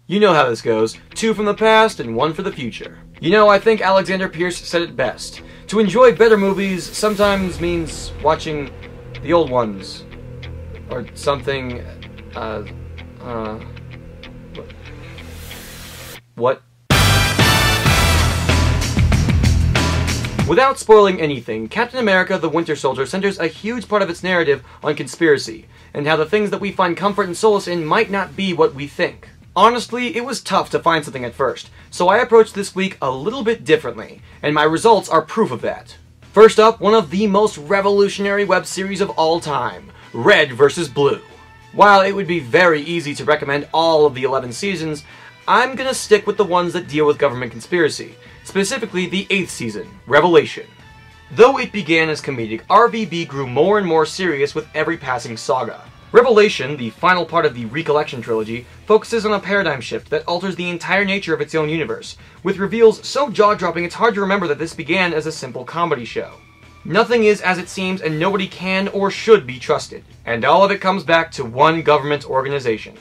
You know how this goes. 2 from the past and 1 for the future. You know, I think Alexander Pierce said it best. To enjoy better movies sometimes means watching the old ones. Or something, What? Without spoiling anything, Captain America the Winter Soldier centers a huge part of its narrative on conspiracy, and how the things that we find comfort and solace in might not be what we think. Honestly, it was tough to find something at first, so I approached this week a little bit differently, and my results are proof of that. First up, one of the most revolutionary web series of all time, Red vs. Blue. While it would be very easy to recommend all of the 11 seasons, I'm gonna stick with the ones that deal with government conspiracy, specifically the 8th season, Revelation. Though it began as comedic, RVB grew more and more serious with every passing saga. Revelation, the final part of the Recollection trilogy, focuses on a paradigm shift that alters the entire nature of its own universe, with reveals so jaw-dropping it's hard to remember that this began as a simple comedy show. Nothing is as it seems, and nobody can or should be trusted. And all of it comes back to one government organization.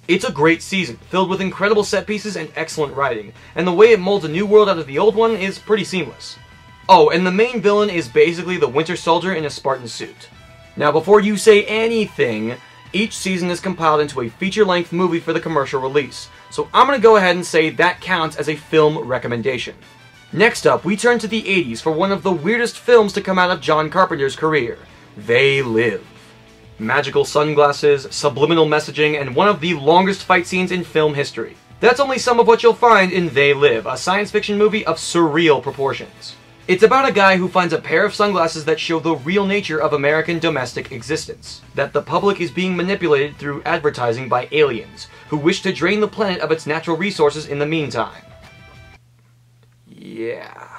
It's a great season, filled with incredible set pieces and excellent writing, and the way it molds a new world out of the old one is pretty seamless. Oh, and the main villain is basically the Winter Soldier in a Spartan suit. Now before you say anything, each season is compiled into a feature-length movie for the commercial release, so I'm gonna go ahead and say that counts as a film recommendation. Next up, we turn to the 80s for one of the weirdest films to come out of John Carpenter's career, They Live. Magical sunglasses, subliminal messaging, and one of the longest fight scenes in film history. That's only some of what you'll find in They Live, a science fiction movie of surreal proportions. It's about a guy who finds a pair of sunglasses that show the real nature of American domestic existence. That the public is being manipulated through advertising by aliens, who wish to drain the planet of its natural resources in the meantime. Yeah.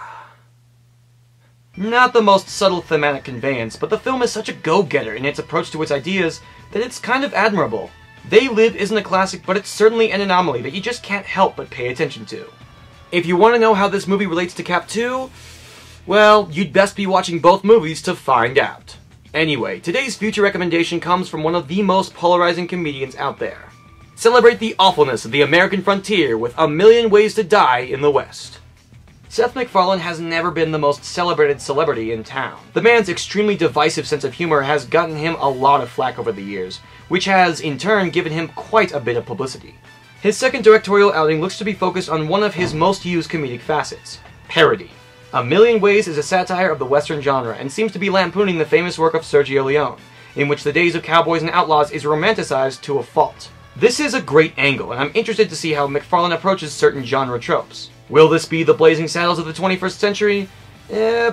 Not the most subtle thematic conveyance, but the film is such a go-getter in its approach to its ideas that it's kind of admirable. They Live isn't a classic, but it's certainly an anomaly that you just can't help but pay attention to. If you want to know how this movie relates to Cap 2, well, you'd best be watching both movies to find out. Anyway, today's future recommendation comes from one of the most polarizing comedians out there. Celebrate the awfulness of the American frontier with A Million Ways to Die in the West. Seth MacFarlane has never been the most celebrated celebrity in town. The man's extremely divisive sense of humor has gotten him a lot of flack over the years, which has, in turn, given him quite a bit of publicity. His second directorial outing looks to be focused on one of his most used comedic facets, parody. A Million Ways is a satire of the Western genre, and seems to be lampooning the famous work of Sergio Leone, in which the days of cowboys and outlaws is romanticized to a fault. This is a great angle, and I'm interested to see how MacFarlane approaches certain genre tropes. Will this be the Blazing Saddles of the 21st century?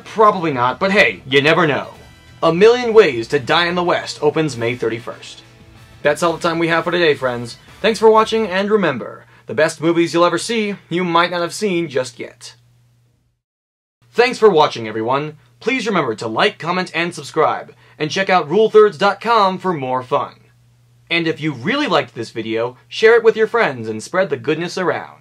Probably not, but hey, you never know. A Million Ways to Die in the West opens May 31st. That's all the time we have for today, friends. Thanks for watching, and remember, the best movies you'll ever see, you might not have seen just yet. Thanks for watching, everyone. Please remember to like, comment, and subscribe, and check out rulethirds.com for more fun. And if you really liked this video, share it with your friends and spread the goodness around.